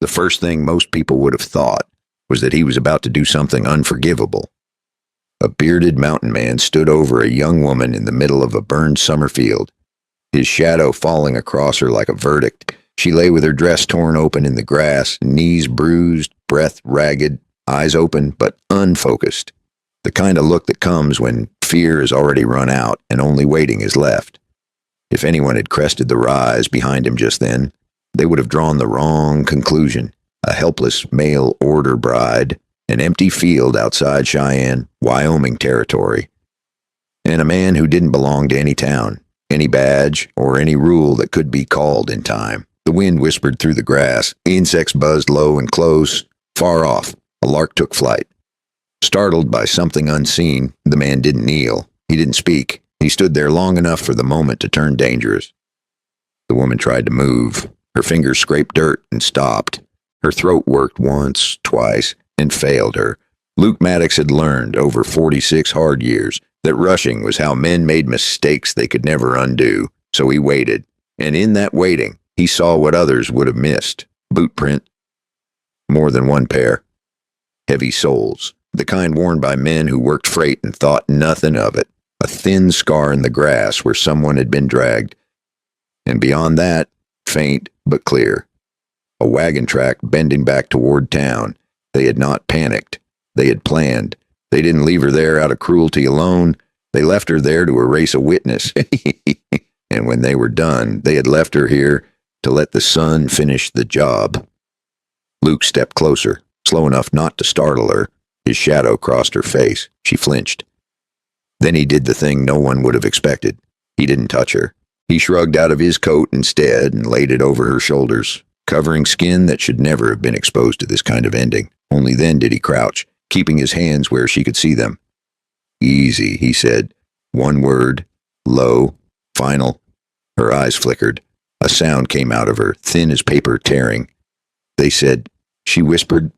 The first thing most people would have thought was that he was about to do something unforgivable. A bearded mountain man stood over a young woman in the middle of a burned summer field, his shadow falling across her like a verdict. She lay with her dress torn open in the grass, knees bruised, breath ragged, eyes open but unfocused. The kind of look that comes when fear has already run out and only waiting is left. If anyone had crested the rise behind him just then, they would have drawn the wrong conclusion. A helpless mail order bride, an empty field outside Cheyenne, Wyoming territory, and a man who didn't belong to any town, any badge, or any rule that could be called in time. The wind whispered through the grass. Insects buzzed low and close. Far off, a lark took flight. Startled by something unseen, the man didn't kneel. He didn't speak. He stood there long enough for the moment to turn dangerous. The woman tried to move. Her fingers scraped dirt and stopped. Her throat worked once, twice, and failed her. Luke Maddox had learned over 46 hard years that rushing was how men made mistakes they could never undo. So he waited. And in that waiting, he saw what others would have missed. Boot print. More than one pair. Heavy soles. The kind worn by men who worked freight and thought nothing of it. A thin scar in the grass where someone had been dragged. And beyond that, faint but clear. A wagon track bending back toward town. They had not panicked. They had planned. They didn't leave her there out of cruelty alone. They left her there to erase a witness. And when they were done, they had left her here to let the sun finish the job. Luke stepped closer, slow enough not to startle her. His shadow crossed her face. She flinched. Then he did the thing no one would have expected. He didn't touch her. He shrugged out of his coat instead and laid it over her shoulders, covering skin that should never have been exposed to this kind of ending. Only then did he crouch, keeping his hands where she could see them. Easy, he said. One word, low, final. Her eyes flickered. A sound came out of her, thin as paper tearing. They said, she whispered,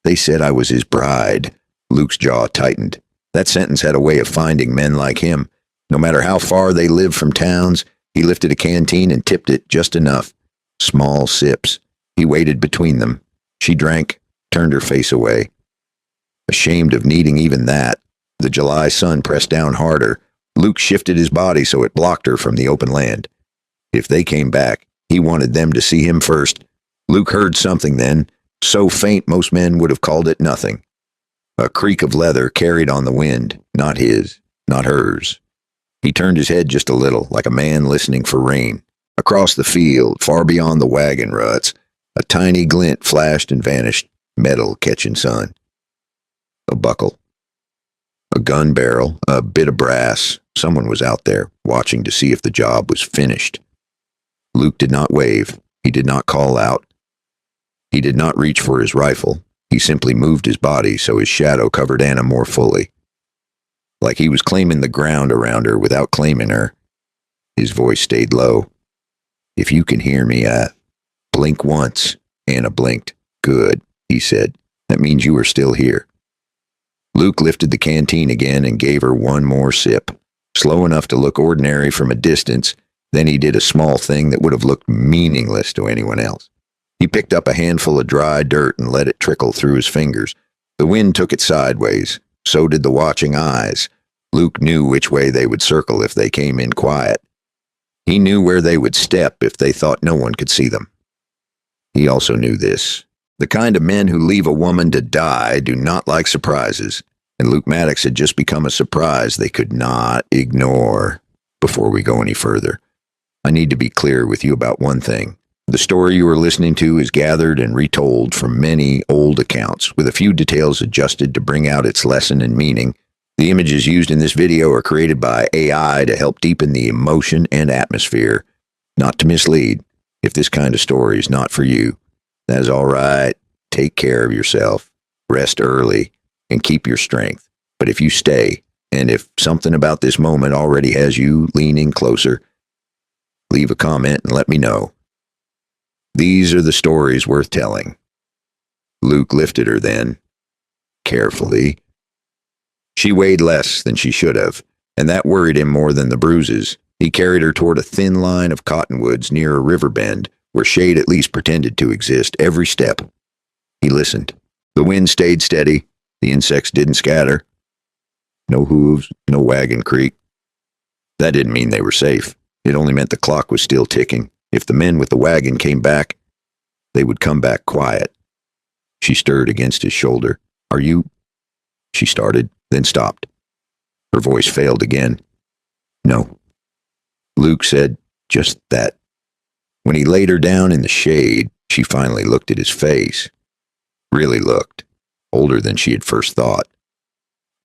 they said I was his bride. Luke's jaw tightened. That sentence had a way of finding men like him. No matter how far they lived from towns, he lifted a canteen and tipped it just enough. Small sips. He waited between them. She drank, turned her face away. Ashamed of needing even that, the July sun pressed down harder. Luke shifted his body so it blocked her from the open land. If they came back, he wanted them to see him first. Luke heard something then, so faint most men would have called it nothing. A creak of leather carried on the wind, not his, not hers. He turned his head just a little, like a man listening for rain. Across the field, far beyond the wagon ruts, a tiny glint flashed and vanished, metal catching sun. A buckle. A gun barrel, a bit of brass. Someone was out there, watching to see if the job was finished. Luke did not wave. He did not call out. He did not reach for his rifle. He simply moved his body so his shadow covered Anna more fully. Like he was claiming the ground around her without claiming her. His voice stayed low. If you can hear me, blink once. Anna blinked. Good, he said. That means you are still here. Luke lifted the canteen again and gave her one more sip. Slow enough to look ordinary from a distance, then he did a small thing that would have looked meaningless to anyone else. He picked up a handful of dry dirt and let it trickle through his fingers. The wind took it sideways. So did the watching eyes. Luke knew which way they would circle if they came in quiet. He knew where they would step if they thought no one could see them. He also knew this. The kind of men who leave a woman to die do not like surprises, and Luke Maddox had just become a surprise they could not ignore. Before we go any further, I need to be clear with you about one thing. The story you are listening to is gathered and retold from many old accounts, with a few details adjusted to bring out its lesson and meaning. The images used in this video are created by AI to help deepen the emotion and atmosphere, not to mislead. If this kind of story is not for you, that is all right. Take care of yourself, rest early, and keep your strength. But if you stay, and if something about this moment already has you leaning closer, leave a comment and let me know. These are the stories worth telling. Luke lifted her then, carefully. She weighed less than she should have, and that worried him more than the bruises. He carried her toward a thin line of cottonwoods near a river bend, where shade at least pretended to exist every step. He listened. The wind stayed steady. The insects didn't scatter. No hooves, no wagon creak. That didn't mean they were safe. It only meant the clock was still ticking. If the men with the wagon came back, they would come back quiet. She stirred against his shoulder. Are you? She started, then stopped. Her voice failed again. No. Luke said just that. When he laid her down in the shade, she finally looked at his face. Really looked. Older than she had first thought.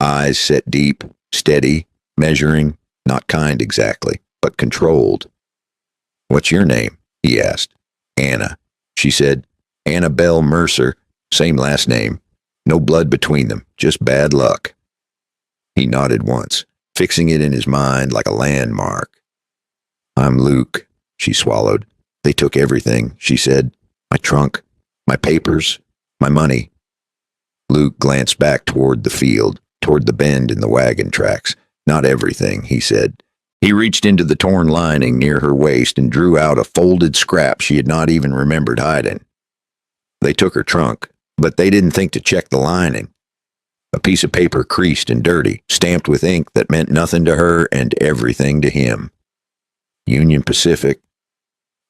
Eyes set deep, steady, measuring, not kind exactly, but controlled. What's your name? He asked. Anna. She said, Annabelle Mercer, same last name. No blood between them, just bad luck. He nodded once, fixing it in his mind like a landmark. I'm Luke, she swallowed. They took everything, she said. My trunk, my papers, my money. Luke glanced back toward the field, toward the bend in the wagon tracks. Not everything, he said. He reached into the torn lining near her waist and drew out a folded scrap she had not even remembered hiding. They took her trunk, but they didn't think to check the lining. A piece of paper creased and dirty, stamped with ink that meant nothing to her and everything to him. Union Pacific.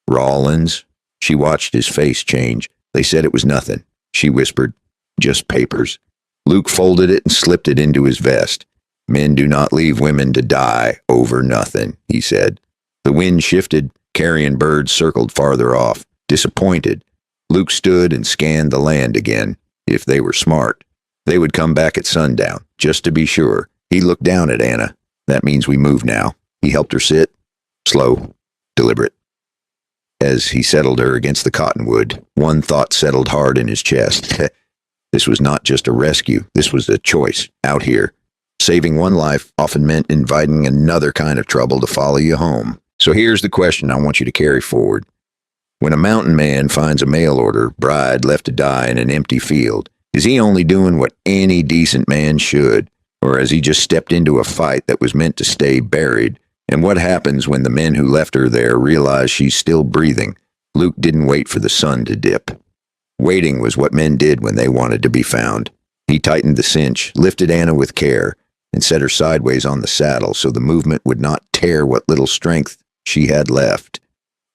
Rawlins. She watched his face change. They said it was nothing. She whispered, just papers. Luke folded it and slipped it into his vest. Men do not leave women to die over nothing, he said. The wind shifted. Carrion birds circled farther off. Disappointed, Luke stood and scanned the land again. If they were smart, they would come back at sundown, just to be sure. He looked down at Anna. That means we move now. He helped her sit. Slow, deliberate. As he settled her against the cottonwood, one thought settled hard in his chest. This was not just a rescue. This was a choice, out here. Saving one life often meant inviting another kind of trouble to follow you home. So here's the question I want you to carry forward. When a mountain man finds a mail order bride left to die in an empty field, is he only doing what any decent man should, or has he just stepped into a fight that was meant to stay buried? And what happens when the men who left her there realize she's still breathing? Luke didn't wait for the sun to dip. Waiting was what men did when they wanted to be found. He tightened the cinch, lifted Anna with care, and set her sideways on the saddle so the movement would not tear what little strength she had left.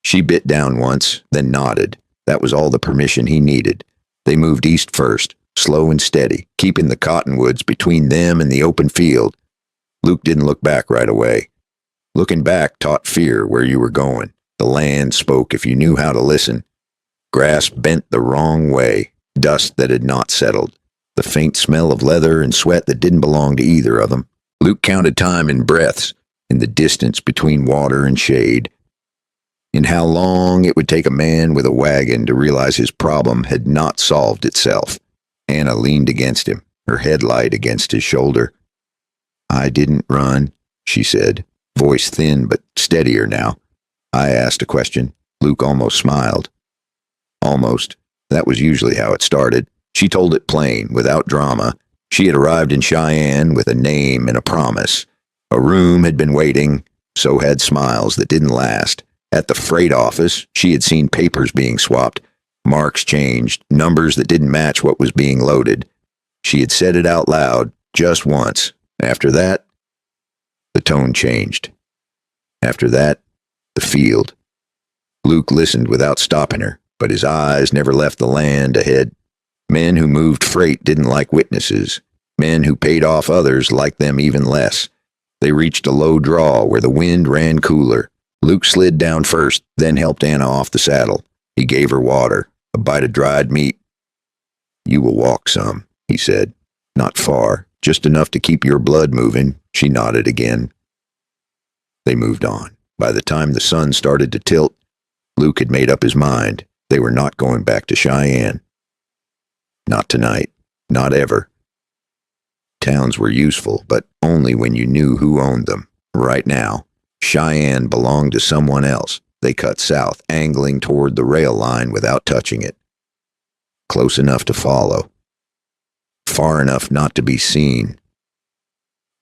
She bit down once, then nodded. That was all the permission he needed. They moved east first, slow and steady, keeping the cottonwoods between them and the open field. Luke didn't look back right away. Looking back taught fear where you were going. The land spoke if you knew how to listen. Grass bent the wrong way, dust that had not settled, the faint smell of leather and sweat that didn't belong to either of them. Luke counted time in breaths, in the distance between water and shade, in how long it would take a man with a wagon to realize his problem had not solved itself. Anna leaned against him, her head light against his shoulder. I didn't run, she said, voice thin but steadier now. I asked a question. Luke almost smiled. Almost. That was usually how it started. She told it plain, without drama. She had arrived in Cheyenne with a name and a promise. A room had been waiting, so had smiles that didn't last. At the freight office, she had seen papers being swapped, marks changed, numbers that didn't match what was being loaded. She had said it out loud, just once. After that, the tone changed. After that, the field. Luke listened without stopping her, but his eyes never left the land ahead. Men who moved freight didn't like witnesses. Men who paid off others liked them even less. They reached a low draw where the wind ran cooler. Luke slid down first, then helped Anna off the saddle. He gave her water, a bite of dried meat. You will walk some, he said. Not far, just enough to keep your blood moving. She nodded again. They moved on. By the time the sun started to tilt, Luke had made up his mind. They were not going back to Cheyenne. Not tonight. Not ever. Towns were useful, but only when you knew who owned them. Right now, Cheyenne belonged to someone else. They cut south, angling toward the rail line without touching it. Close enough to follow. Far enough not to be seen.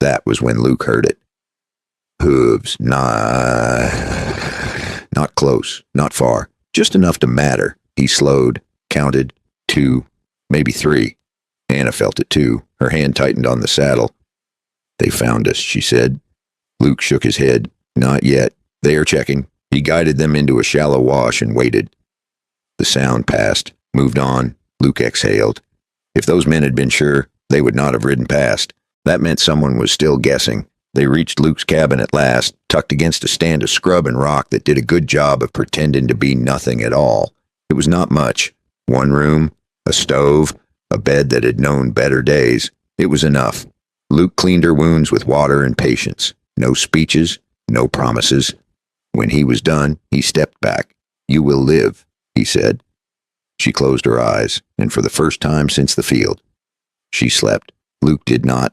That was when Luke heard it. Hooves, not close, not far, Just enough to matter. He slowed, counted, 2, maybe 3. Anna felt it too. Her hand tightened on the saddle. They found us, she said. Luke shook his head. Not yet. They are checking. He guided them into a shallow wash and waited. The sound passed, moved on. Luke exhaled. If those men had been sure, they would not have ridden past. That meant someone was still guessing. They reached Luke's cabin at last, tucked against a stand of scrub and rock that did a good job of pretending to be nothing at all. It was not much. One room, a stove, a bed that had known better days. It was enough. Luke cleaned her wounds with water and patience. No speeches, no promises. When he was done, he stepped back. You will live, he said. She closed her eyes, and for the first time since the field, she slept. Luke did not.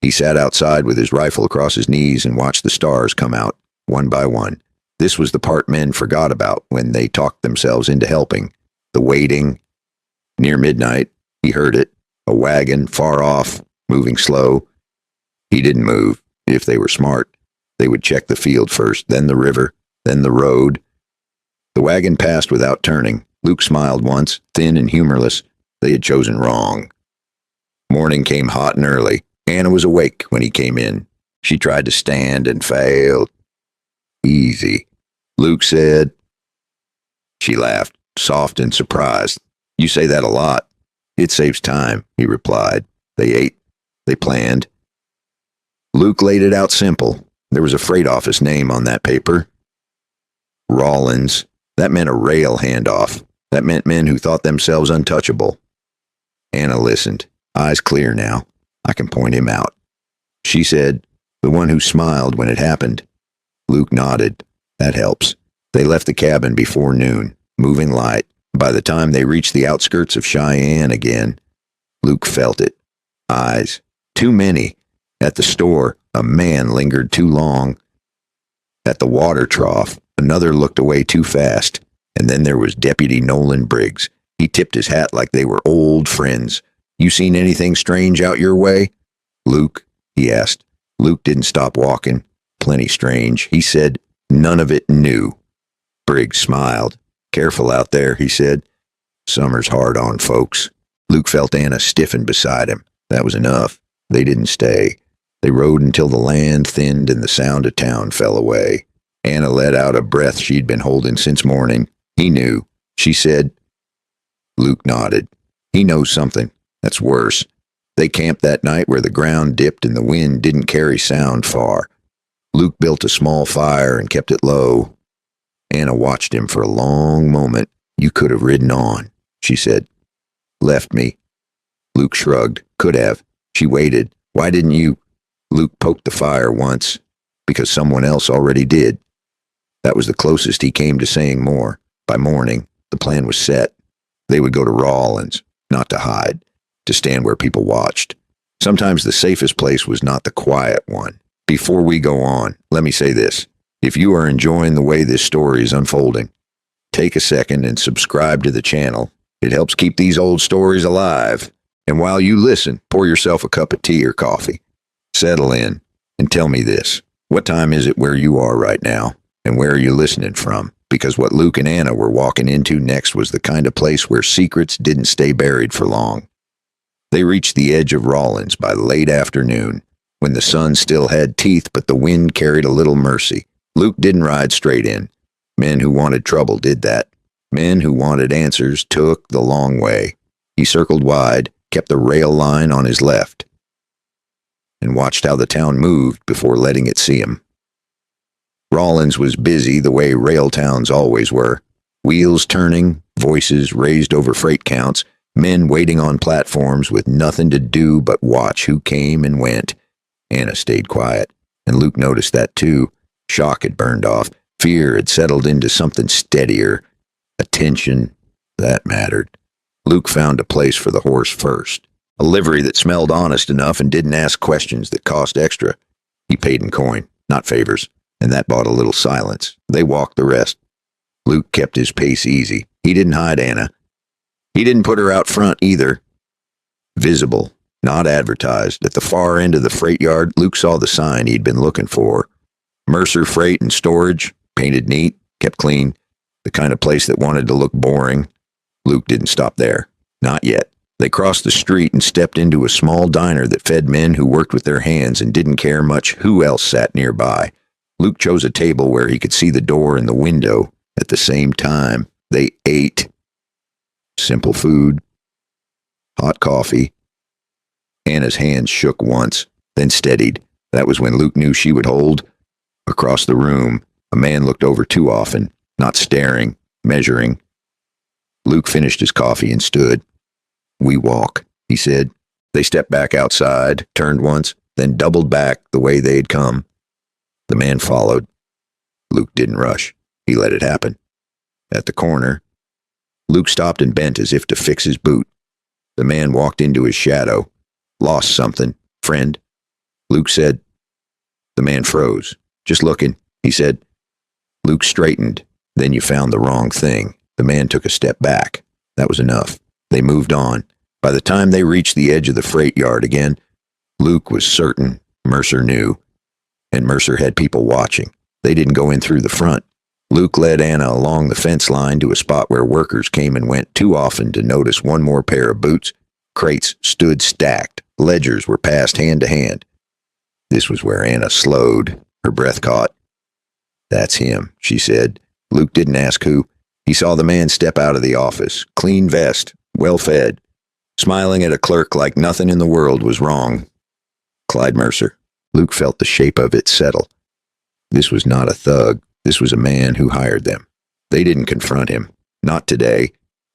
He sat outside with his rifle across his knees and watched the stars come out, one by one. This was the part men forgot about when they talked themselves into helping. The waiting. Near midnight, he heard it. A wagon, far off, moving slow. He didn't move. If they were smart, they would check the field first, then the river, then the road. The wagon passed without turning. Luke smiled once, thin and humorless. They had chosen wrong. Morning came hot and early. Anna was awake when he came in. She tried to stand and failed. Easy, Luke said. She laughed, soft and surprised. You say that a lot. It saves time, he replied. They ate. They planned. Luke laid it out simple. There was a freight office name on that paper. Rawlins. That meant a rail handoff. That meant men who thought themselves untouchable. Anna listened, eyes clear now. I can point him out. She said, the one who smiled when it happened. Luke nodded. That helps. They left the cabin before noon, moving light. By the time they reached the outskirts of Cheyenne again, Luke felt it. Eyes. Too many. At the store, a man lingered too long. At the water trough, another looked away too fast. And then there was Deputy Nolan Briggs. He tipped his hat like they were old friends. You seen anything strange out your way? Luke, he asked. Luke didn't stop walking. Plenty strange. He said, none of it new. Briggs smiled. Careful out there, he said. Summer's hard on folks. Luke felt Anna stiffen beside him. That was enough. They didn't stay. They rode until the land thinned and the sound of town fell away. Anna let out a breath she'd been holding since morning. He knew. She said. Luke nodded. He knows something. That's worse. They camped that night where the ground dipped and the wind didn't carry sound far. Luke built a small fire and kept it low. Anna watched him for a long moment. You could have ridden on, she said. Left me. Luke shrugged. Could have. She waited. Why didn't you? Luke poked the fire once. Because someone else already did. That was the closest he came to saying more. By morning, the plan was set. They would go to Rawlins, not to hide, to stand where people watched. Sometimes the safest place was not the quiet one. Before we go on, let me say this. If you are enjoying the way this story is unfolding, take a second and subscribe to the channel. It helps keep these old stories alive. And while you listen, pour yourself a cup of tea or coffee. Settle in and tell me this. What time is it where you are right now? And where are you listening from? Because what Luke and Anna were walking into next was the kind of place where secrets didn't stay buried for long. They reached the edge of Rawlins by late afternoon, when the sun still had teeth but the wind carried a little mercy. Luke didn't ride straight in. Men who wanted trouble did that. Men who wanted answers took the long way. He circled wide, kept the rail line on his left, and watched how the town moved before letting it see him. Rawlins was busy the way rail towns always were. Wheels turning, voices raised over freight counts, men waiting on platforms with nothing to do but watch who came and went. Anna stayed quiet, and Luke noticed that too. Shock had burned off. Fear had settled into something steadier. Attention, that mattered. Luke found a place for the horse first. A livery that smelled honest enough and didn't ask questions that cost extra. He paid in coin, not favors, and that bought a little silence. They walked the rest. Luke kept his pace easy. He didn't hide Anna. He didn't put her out front either. Visible, not advertised. At the far end of the freight yard, Luke saw the sign he'd been looking for. Mercer Freight and Storage, painted neat, kept clean. The kind of place that wanted to look boring. Luke didn't stop there. Not yet. They crossed the street and stepped into a small diner that fed men who worked with their hands and didn't care much who else sat nearby. Luke chose a table where he could see the door and the window. At the same time, they ate. Simple food. Hot coffee. Anna's hands shook once, then steadied. That was when Luke knew she would hold. Across the room, a man looked over too often, not staring, measuring. Luke finished his coffee and stood. "We walk," he said. They stepped back outside, turned once, then doubled back the way they had come. The man followed. Luke didn't rush. He let it happen. At the corner, Luke stopped and bent as if to fix his boot. The man walked into his shadow. "Lost something, friend?" Luke said. The man froze. "Just looking," he said. Luke straightened. "Then you found the wrong thing." The man took a step back. That was enough. They moved on. By the time they reached the edge of the freight yard again, Luke was certain Mercer knew. And Mercer had people watching. They didn't go in through the front. Luke led Anna along the fence line to a spot where workers came and went too often to notice one more pair of boots. Crates stood stacked. Ledgers were passed hand to hand. This was where Anna slowed. Her breath caught. "That's him," she said. Luke didn't ask who. He saw the man step out of the office. Clean vest, well-fed, smiling at a clerk like nothing in the world was wrong. Clyde Mercer. Luke felt the shape of it settle. This was not a thug. This was a man who hired them. They didn't confront him. Not today.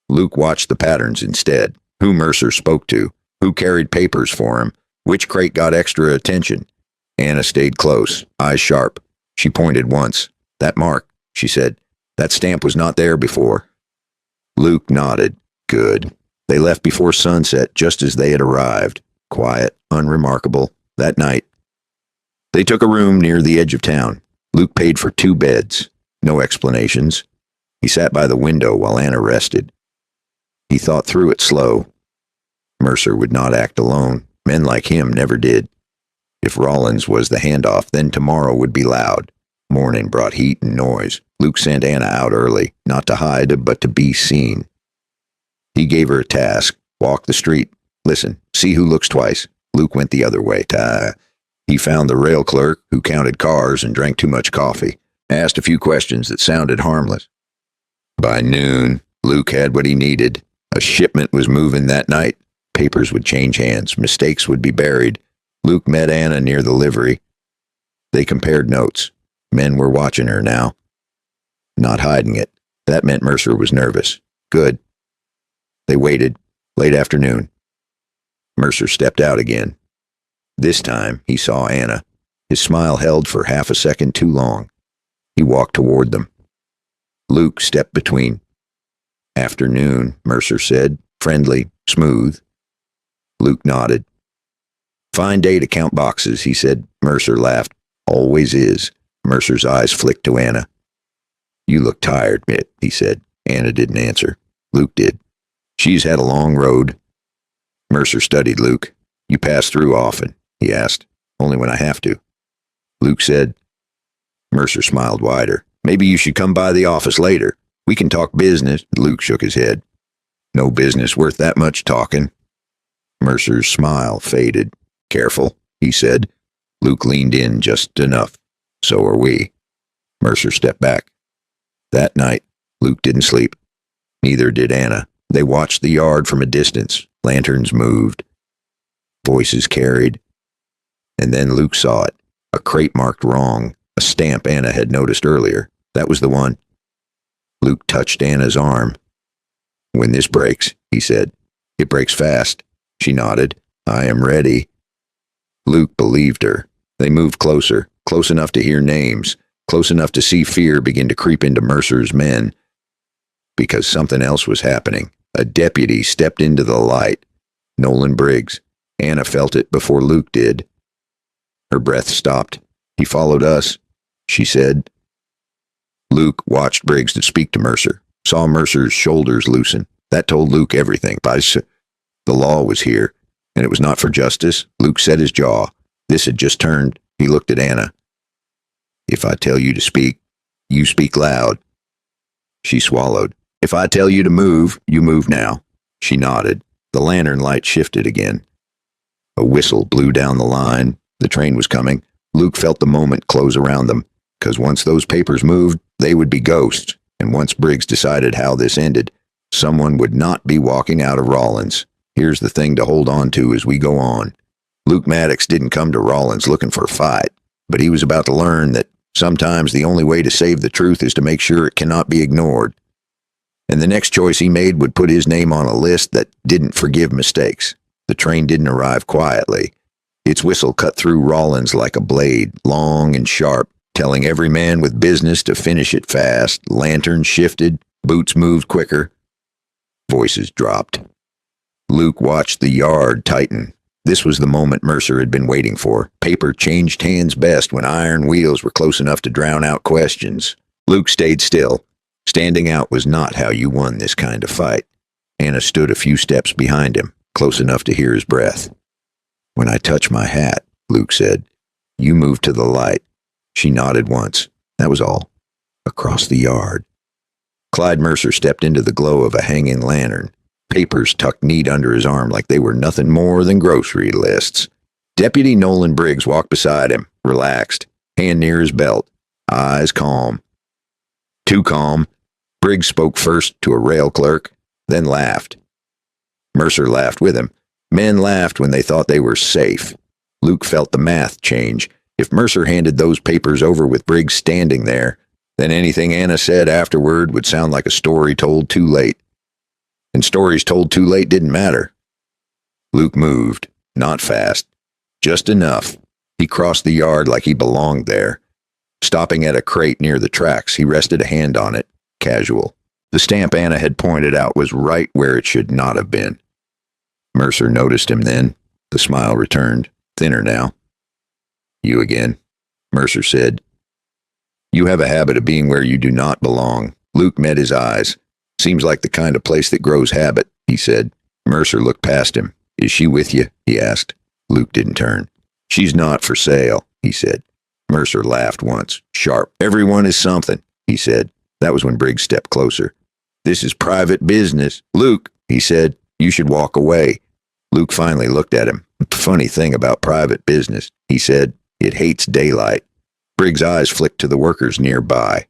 Luke watched the patterns instead. Who Mercer spoke to. Who carried papers for him. Which crate got extra attention. Anna stayed close, eyes sharp. She pointed once. "That mark," she said. "That stamp was not there before." Luke nodded. Good. They left before sunset, just as they had arrived. Quiet, unremarkable. That night, they took a room near the edge of town. Luke paid for 2 beds. No explanations. He sat by the window while Anna rested. He thought through it slow. Mercer would not act alone. Men like him never did. If Rollins was the handoff, then tomorrow would be loud. Morning brought heat and noise. Luke sent Anna out early, not to hide, but to be seen. He gave her a task. Walk the street. Listen, see who looks twice. Luke went the other way. He found the rail clerk who counted cars and drank too much coffee. Asked a few questions that sounded harmless. By noon, Luke had what he needed. A shipment was moving that night. Papers would change hands. Mistakes would be buried. Luke met Anna near the livery. They compared notes. Men were watching her now. Not hiding it. That meant Mercer was nervous. Good. They waited. Late afternoon. Mercer stepped out again. This time, he saw Anna. His smile held for half a second too long. He walked toward them. Luke stepped between. "Afternoon," Mercer said. Friendly, smooth. Luke nodded. "Fine day to count boxes," he said. Mercer laughed. "Always is." Mercer's eyes flicked to Anna. "You look tired, Mitt," he said. Anna didn't answer. Luke did. "She's had a long road." Mercer studied Luke. "You pass through often?" he asked. "Only when I have to." Luke said. Mercer smiled wider. "Maybe you should come by the office later. We can talk business." Luke shook his head. "No business worth that much talking." Mercer's smile faded. "Careful," he said. Luke leaned in just enough. "So are we." Mercer stepped back. That night, Luke didn't sleep. Neither did Anna. They watched the yard from a distance. Lanterns moved. Voices carried. And then Luke saw it. A crate marked wrong. A stamp Anna had noticed earlier. That was the one. Luke touched Anna's arm. "When this breaks," he said. "It breaks fast." She nodded. "I am ready." Luke believed her. They moved closer, close enough to hear names, close enough to see fear begin to creep into Mercer's men. Because something else was happening. A deputy stepped into the light. Nolan Briggs. Anna felt it before Luke did. Her breath stopped. "He followed us," she said. Luke watched Briggs to speak to Mercer, saw Mercer's shoulders loosen. That told Luke everything. The law was here, and it was not for justice. Luke set his jaw. This had just turned. He looked at Anna. "If I tell you to speak, you speak loud." She swallowed. If I tell you to move, you move now. She nodded. The lantern light shifted again. A whistle blew down the line. The train was coming. Luke felt the moment close around them, because once those papers moved, they would be ghosts, and once Briggs decided how this ended, someone would not be walking out of Rawlins. Here's the thing to hold on to as we go on. Luke Maddox didn't come to Rawlins looking for a fight, but he was about to learn that sometimes the only way to save the truth is to make sure it cannot be ignored. And the next choice he made would put his name on a list that didn't forgive mistakes. The train didn't arrive quietly. Its whistle cut through Rawlins like a blade, long and sharp, telling every man with business to finish it fast. Lanterns shifted, boots moved quicker. Voices dropped. Luke watched the yard tighten. This was the moment Mercer had been waiting for. Paper changed hands best when iron wheels were close enough to drown out questions. Luke stayed still. Standing out was not how you won this kind of fight. Anna stood a few steps behind him, close enough to hear his breath. When I touch my hat, Luke said, you move to the light. She nodded once. That was all. Across the yard. Clyde Mercer stepped into the glow of a hanging lantern, papers tucked neat under his arm like they were nothing more than grocery lists. Deputy Nolan Briggs walked beside him, relaxed, hand near his belt, eyes calm. Too calm. Briggs spoke first to a rail clerk, then laughed. Mercer laughed with him. Men laughed when they thought they were safe. Luke felt the math change. If Mercer handed those papers over with Briggs standing there, then anything Anna said afterward would sound like a story told too late. And stories told too late didn't matter. Luke moved, not fast, just enough. He crossed the yard like he belonged there. Stopping at a crate near the tracks, he rested a hand on it, casual. The stamp Anna had pointed out was right where it should not have been. Mercer noticed him then. The smile returned, thinner now. You again, Mercer said. You have a habit of being where you do not belong. Luke met his eyes. Seems like the kind of place that grows habit, he said. Mercer looked past him. Is she with you? He asked. Luke didn't turn. She's not for sale, he said. Mercer laughed once, sharp. Everyone is something, he said. That was when Briggs stepped closer. This is private business. Luke, he said, you should walk away. Luke finally looked at him. Funny thing about private business, he said. It hates daylight. Briggs' eyes flicked to the workers nearby.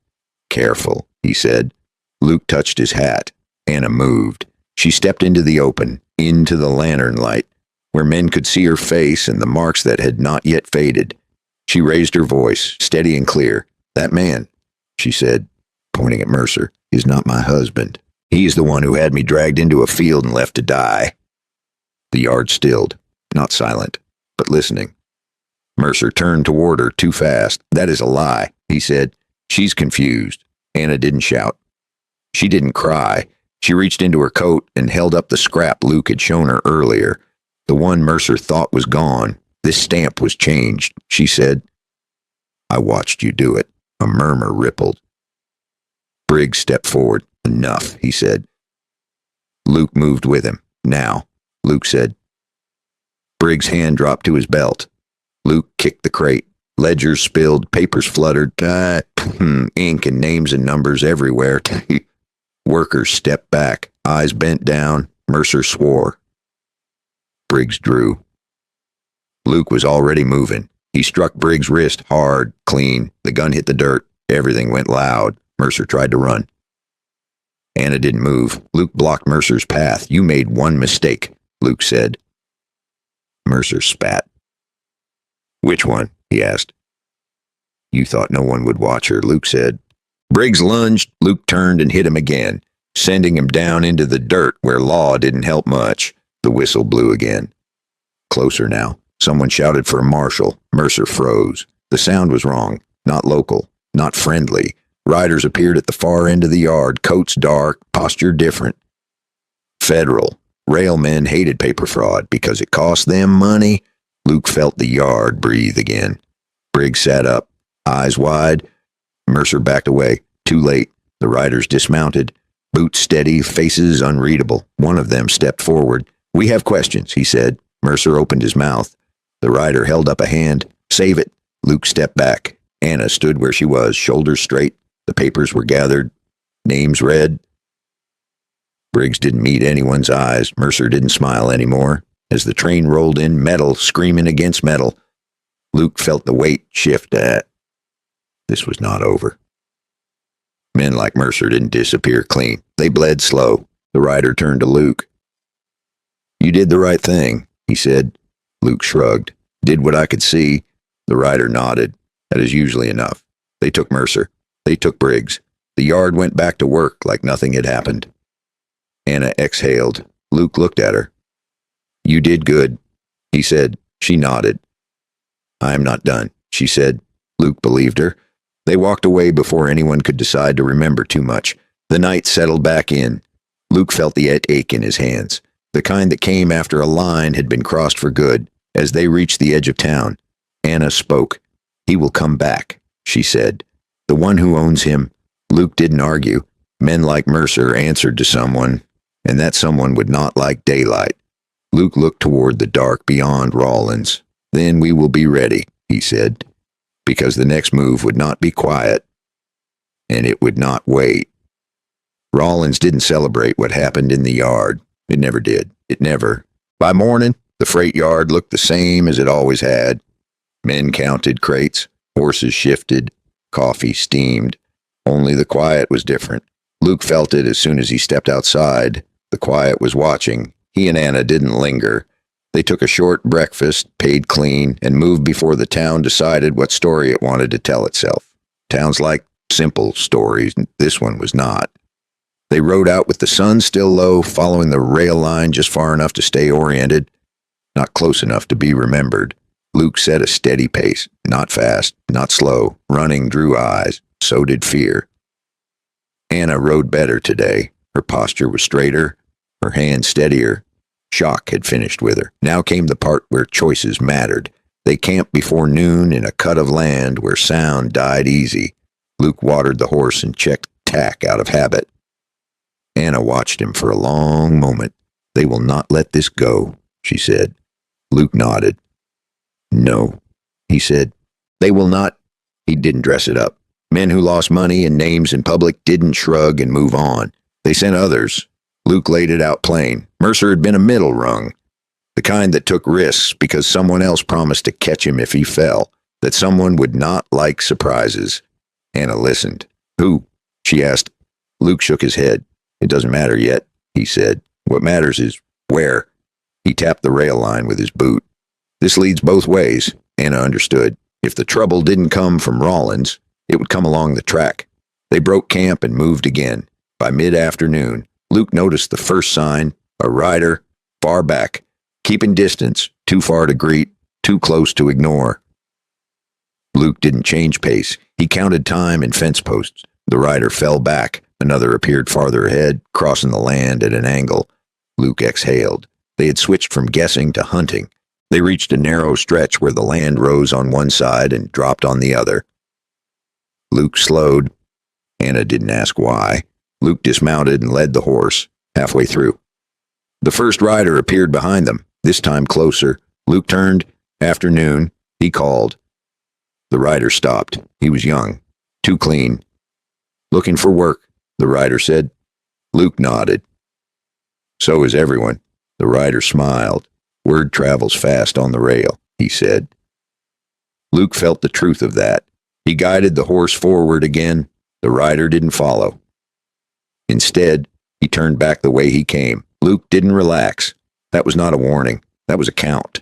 Careful, he said. Luke touched his hat. Anna moved. She stepped into the open, into the lantern light, where men could see her face and the marks that had not yet faded. She raised her voice, steady and clear. That man, she said, pointing at Mercer, is not my husband. He's the one who had me dragged into a field and left to die. The yard stilled, not silent, but listening. Mercer turned toward her too fast. That is a lie, he said. She's confused. Anna didn't shout. She didn't cry. She reached into her coat and held up the scrap Luke had shown her earlier. The one Mercer thought was gone. This stamp was changed, she said. I watched you do it. A murmur rippled. Briggs stepped forward. Enough, he said. Luke moved with him. Now, Luke said. Briggs' hand dropped to his belt. Luke kicked the crate. Ledgers spilled, papers fluttered. Ink and names and numbers everywhere. Workers stepped back, eyes bent down. Mercer swore. Briggs drew. Luke was already moving. He struck Briggs' wrist hard, clean. The gun hit the dirt. Everything went loud. Mercer tried to run. Anna didn't move. Luke blocked Mercer's path. You made one mistake, Luke said. Mercer spat. Which one? He asked. You thought no one would watch her, Luke said. Briggs lunged. Luke turned and hit him again, sending him down into the dirt where law didn't help much. The whistle blew again. Closer now. Someone shouted for a marshal. Mercer froze. The sound was wrong. Not local. Not friendly. Riders appeared at the far end of the yard, coats dark, posture different. Federal. Railmen hated paper fraud because it cost them money. Luke felt the yard breathe again. Briggs sat up, eyes wide. Mercer backed away. Too late. The riders dismounted. Boots steady, faces unreadable. One of them stepped forward. We have questions, he said. Mercer opened his mouth. The rider held up a hand. Save it. Luke stepped back. Anna stood where she was, shoulders straight. The papers were gathered. Names read. Briggs didn't meet anyone's eyes. Mercer didn't smile anymore. As the train rolled in, metal screaming against metal, Luke felt the weight shift. This was not over. Men like Mercer didn't disappear clean. They bled slow. The rider turned to Luke. "You did the right thing," he said. Luke shrugged. "Did what I could see." The rider nodded. "That is usually enough." They took Mercer. They took Briggs. The yard went back to work like nothing had happened. Anna exhaled. Luke looked at her. "You did good," he said. She nodded. "I am not done," she said. Luke believed her. They walked away before anyone could decide to remember too much. The night settled back in. Luke felt the ache in his hands. The kind that came after a line had been crossed for good. As they reached the edge of town, Anna spoke. "He will come back," she said. "The one who owns him." Luke didn't argue. Men like Mercer answered to someone, and that someone would not like daylight. Luke looked toward the dark beyond Rawlins. "Then we will be ready," he said, because the next move would not be quiet, and it would not wait. Rawlins didn't celebrate what happened in the yard. It never did. It never. By morning, the freight yard looked the same as it always had. Men counted crates, horses shifted, coffee steamed. Only the quiet was different. Luke felt it as soon as he stepped outside. The quiet was watching. He and Anna didn't linger. They took a short breakfast, paid clean, and moved before the town decided what story it wanted to tell itself. Towns like simple stories. This one was not. They rode out with the sun still low, following the rail line just far enough to stay oriented, not close enough to be remembered. Luke set a steady pace, not fast, not slow. Running drew eyes. So did fear. Anna rode better today. Her posture was straighter, her hand steadier. Shock had finished with her. Now came the part where choices mattered. They camped before noon in a cut of land where sound died easy. Luke watered the horse and checked tack out of habit. Anna watched him for a long moment. "They will not let this go," she said. Luke nodded. "No," he said. "They will not." He didn't dress it up. Men who lost money and names in public didn't shrug and move on. They sent others. Luke laid it out plain. Mercer had been a middle rung, the kind that took risks because someone else promised to catch him if he fell, that someone would not like surprises. Anna listened. "Who?" she asked. Luke shook his head. "It doesn't matter yet," he said. "What matters is where." He tapped the rail line with his boot. "This leads both ways," Anna understood. If the trouble didn't come from Rawlins, it would come along the track. They broke camp and moved again. By mid-afternoon, Luke noticed the first sign, a rider, far back, keeping distance, too far to greet, too close to ignore. Luke didn't change pace. He counted time and fence posts. The rider fell back. Another appeared farther ahead, crossing the land at an angle. Luke exhaled. They had switched from guessing to hunting. They reached a narrow stretch where the land rose on one side and dropped on the other. Luke slowed. Anna didn't ask why. Luke dismounted and led the horse halfway through. The first rider appeared behind them, this time closer. Luke turned. "Afternoon," he called. The rider stopped. He was young, too clean. "Looking for work," the rider said. Luke nodded. "So is everyone." The rider smiled. "Word travels fast on the rail," he said. Luke felt the truth of that. He guided the horse forward again. The rider didn't follow. Instead, he turned back the way he came. Luke didn't relax. That was not a warning. That was a count.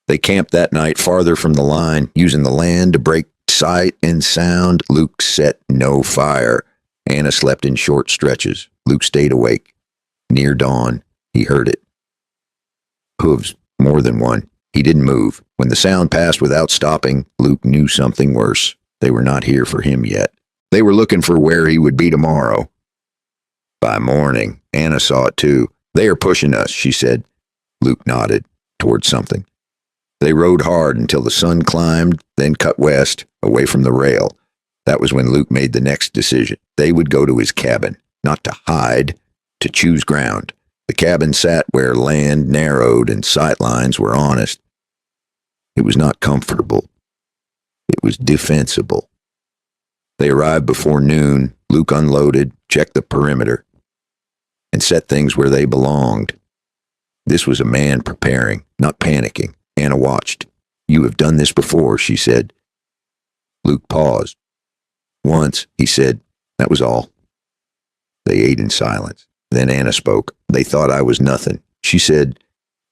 They camped that night farther from the line, using the land to break sight and sound. Luke set no fire. Anna slept in short stretches. Luke stayed awake. Near dawn, he heard it. Hooves, more than one. He didn't move. When the sound passed without stopping, Luke knew something worse. They were not here for him yet. They were looking for where he would be tomorrow. By morning, Anna saw it too. "They are pushing us," she said. Luke nodded toward something. They rode hard until the sun climbed, then cut west, away from the rail. That was when Luke made the next decision. They would go to his cabin, not to hide, to choose ground. The cabin sat where land narrowed and sight lines were honest. It was not comfortable. It was defensible. They arrived before noon. Luke unloaded, checked the perimeter, and set things where they belonged. This was a man preparing, not panicking. Anna watched. "You have done this before," she said. Luke paused. "Once," he said. "That was all." They ate in silence. Then Anna spoke. "They thought I was nothing." She said,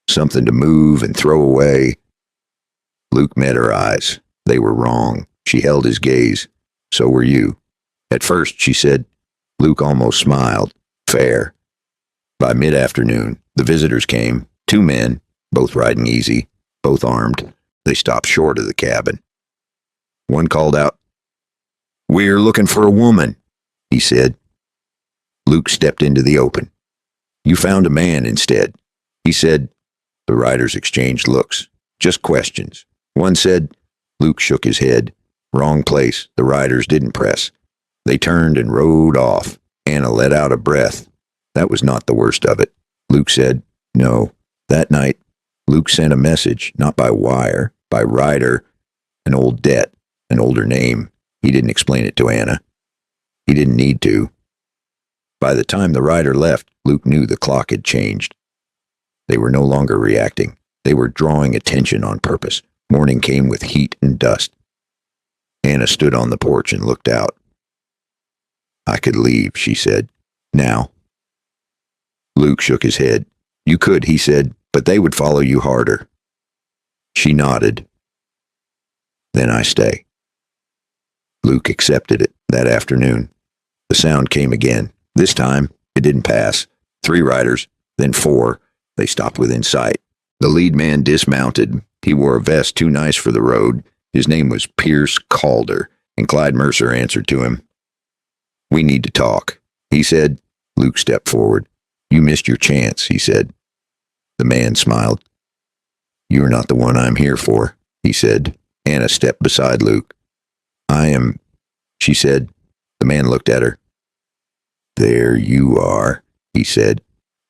"Something to move and throw away." Luke met her eyes. They were wrong. She held his gaze. "So were you." "At first," she said. Luke almost smiled. "Fair." By mid-afternoon, the visitors came. 2 men, both riding easy, both armed. They stopped short of the cabin. One called out, "We're looking for a woman," he said. Luke stepped into the open. "You found a man instead," he said. The riders exchanged looks, just questions. One said, Luke shook his head. Wrong place. The riders didn't press. They turned and rode off. Anna let out a breath. That was not the worst of it. Luke said, "No." That night, Luke sent a message, not by wire, by rider, an old debt, an older name. He didn't explain it to Anna. He didn't need to. By the time the rider left, Luke knew the clock had changed. They were no longer reacting. They were drawing attention on purpose. Morning came with heat and dust. Anna stood on the porch and looked out. "I could leave," she said. "Now." Luke shook his head. "You could," he said, "but they would follow you harder." She nodded. "Then I stay." Luke accepted it that afternoon. The sound came again. This time, it didn't pass. 3 riders, then 4. They stopped within sight. The lead man dismounted. He wore a vest too nice for the road. His name was Pierce Calder, and Clyde Mercer answered to him. "We need to talk," he said. Luke stepped forward. "You missed your chance," he said. The man smiled. "You're not the one I'm here for," he said. Anna stepped beside Luke. "I am," she said. The man looked at her. "There you are," he said.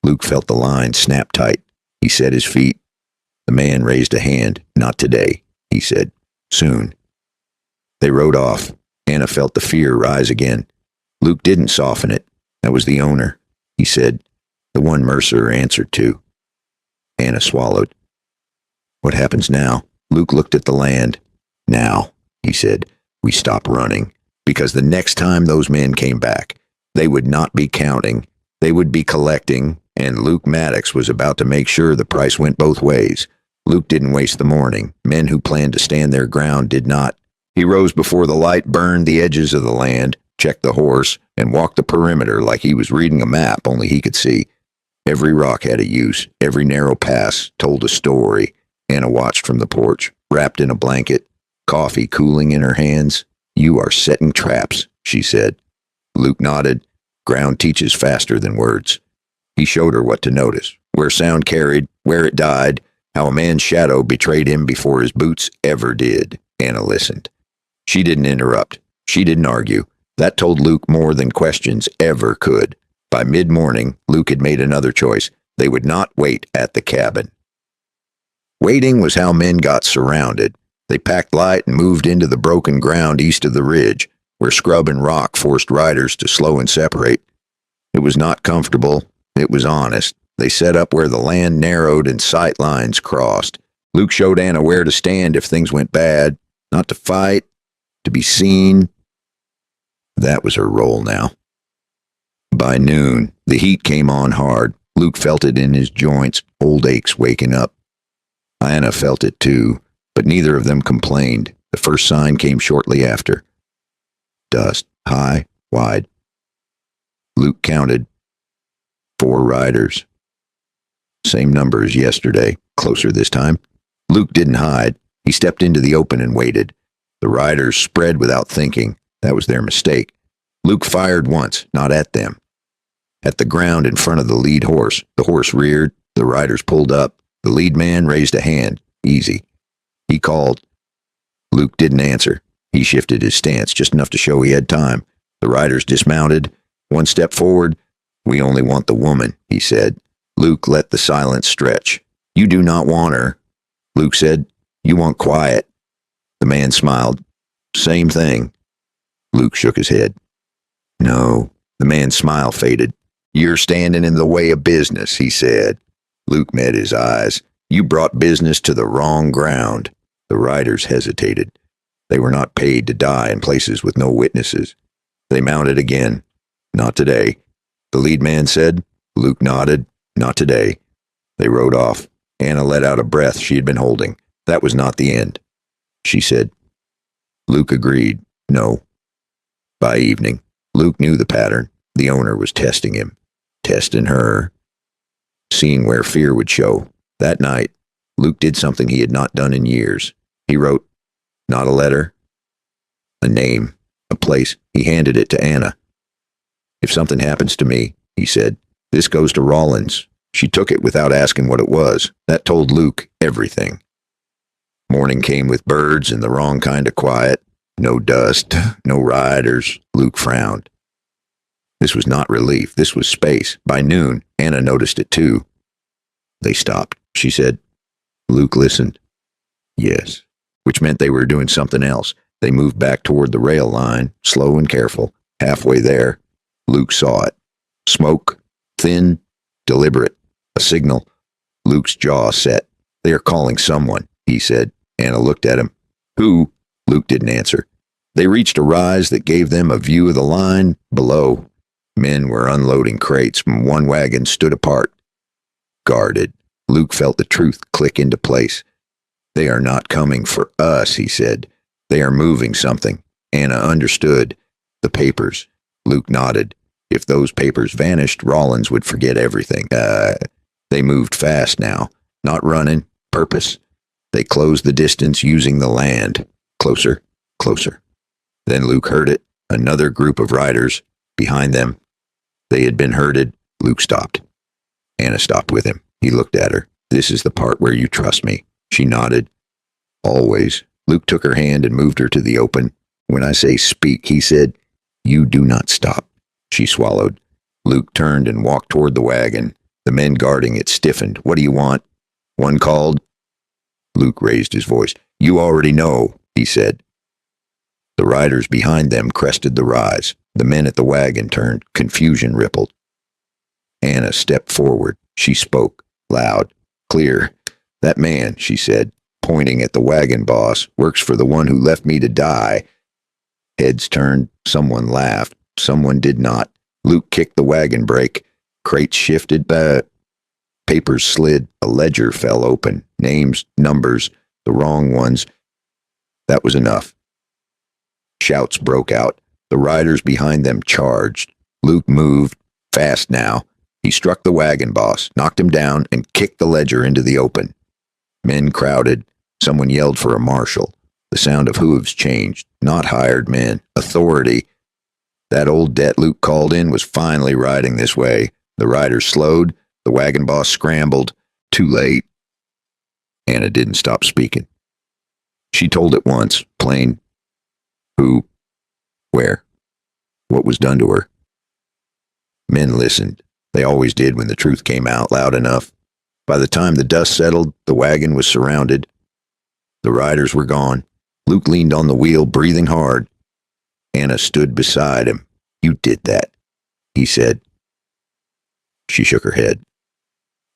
Luke felt the line snap tight. He set his feet. The man raised a hand. "Not today," he said. "Soon." They rode off. Anna felt the fear rise again. Luke didn't soften it. "That was the owner," he said. "The one Mercer answered to." Anna swallowed. "What happens now?" Luke looked at the land. "Now," he said, "we stop running. Because the next time those men came back, they would not be counting. They would be collecting, and Luke Maddox was about to make sure the price went both ways. Luke didn't waste the morning. Men who planned to stand their ground did not. He rose before the light burned the edges of the land, checked the horse, and walked the perimeter like he was reading a map only he could see. Every rock had a use. Every narrow pass told a story. Anna watched from the porch, wrapped in a blanket, coffee cooling in her hands. "You are setting traps," she said. Luke nodded. Ground teaches faster than words. He showed her what to notice, where sound carried, where it died, how a man's shadow betrayed him before his boots ever did. Anna listened. She didn't interrupt. She didn't argue. That told Luke more than questions ever could. By mid-morning, Luke had made another choice. They would not wait at the cabin. Waiting was how men got surrounded. They packed light and moved into the broken ground east of the ridge, where scrub and rock forced riders to slow and separate. It was not comfortable. It was honest. They set up where the land narrowed and sight lines crossed. Luke showed Anna where to stand if things went bad. Not to fight, to be seen. That was her role now. By noon, the heat came on hard. Luke felt it in his joints, old aches waking up. Anna felt it too, but neither of them complained. The first sign came shortly after. Dust, high, wide. Luke counted. 4 riders. Same number as yesterday, closer this time. Luke didn't hide. He stepped into the open and waited. The riders spread without thinking. That was their mistake. Luke fired once, not at them. At the ground in front of the lead horse. The horse reared. The riders pulled up. The lead man raised a hand. Easy. He called. Luke didn't answer. He shifted his stance just enough to show he had time. The riders dismounted. One step forward. "We only want the woman," he said. Luke let the silence stretch. "You do not want her." Luke said, "You want quiet." The man smiled. "Same thing." Luke shook his head. No. The man's smile faded. You're standing in the way of business, he said. Luke met his eyes. You brought business to the wrong ground. The riders hesitated. They were not paid to die in places with no witnesses. They mounted again. Not today. The lead man said. Luke nodded. Not today. They rode off. Anna let out a breath she had been holding. That was not the end. She said. Luke agreed. No. By evening, Luke knew the pattern. The owner was testing him. Testing her. Seeing where fear would show. That night, Luke did something he had not done in years. He wrote, not a letter, a name, a place. He handed it to Anna. If something happens to me, he said, this goes to Rollins. She took it without asking what it was. That told Luke everything. Morning came with birds and the wrong kind of quiet. No dust, no riders. Luke frowned. This was not relief. This was space. By noon, Anna noticed it too. They stopped. She said, Luke listened. Yes. Which meant they were doing something else. They moved back toward the rail line, slow and careful. Halfway there, Luke saw it. Smoke, thin, deliberate. A signal. Luke's jaw set. They are calling someone, he said. Anna looked at him. Who? Luke didn't answer. They reached a rise that gave them a view of the line below. Men were unloading crates. One wagon stood apart. Guarded. Luke felt the truth click into place. They are not coming for us, he said. They are moving something. Anna understood. The papers. Luke nodded. If those papers vanished, Rollins would forget everything. They moved fast now. Not running. Purpose. They closed the distance using the land. Closer. Closer. Then Luke heard it. Another group of riders. Behind them. They had been herded. Luke stopped. Anna stopped with him. He looked at her. This is the part where you trust me. She nodded. Always. Luke took her hand and moved her to the open. When I say speak, he said, you do not stop. She swallowed. Luke turned and walked toward the wagon. The men guarding it stiffened. What do you want? One called. Luke raised his voice. You already know, he said. The riders behind them crested the rise. The men at the wagon turned. Confusion rippled. Anna stepped forward. She spoke. Loud. Clear. That man, she said, pointing at the wagon boss, works for the one who left me to die. Heads turned. Someone laughed. Someone did not. Luke kicked the wagon brake. Crates shifted. Papers slid. A ledger fell open. Names, numbers, the wrong ones. That was enough. Shouts broke out. The riders behind them charged. Luke moved. Fast now. He struck the wagon boss, knocked him down, and kicked the ledger into the open. Men crowded. Someone yelled for a marshal. The sound of hooves changed. Not hired men. Authority. That old debt Luke called in was finally riding this way. The riders slowed. The wagon boss scrambled. Too late. Anna didn't stop speaking. She told it once, plain. Who? Where? What was done to her? Men listened. They always did when the truth came out loud enough. By the time the dust settled, the wagon was surrounded. The riders were gone. Luke leaned on the wheel, breathing hard. Anna stood beside him. You did that, he said. She shook her head.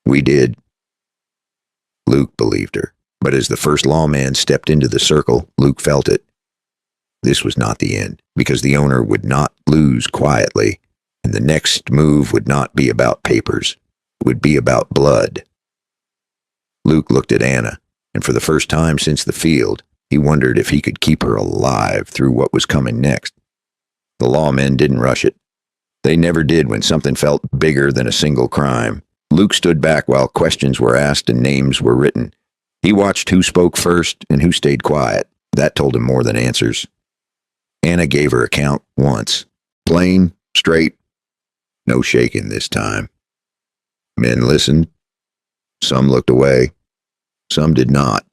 We did. Luke believed her. But as the first lawman stepped into the circle, Luke felt it. This was not the end, because the owner would not lose quietly, and the next move would not be about papers. It would be about blood. Luke looked at Anna, and for the first time since the field, he wondered if he could keep her alive through what was coming next. The lawmen didn't rush it. They never did when something felt bigger than a single crime. Luke stood back while questions were asked and names were written. He watched who spoke first and who stayed quiet. That told him more than answers. Anna gave her account once. Plain, straight, no shaking this time. Men listened. Some looked away. Some did not.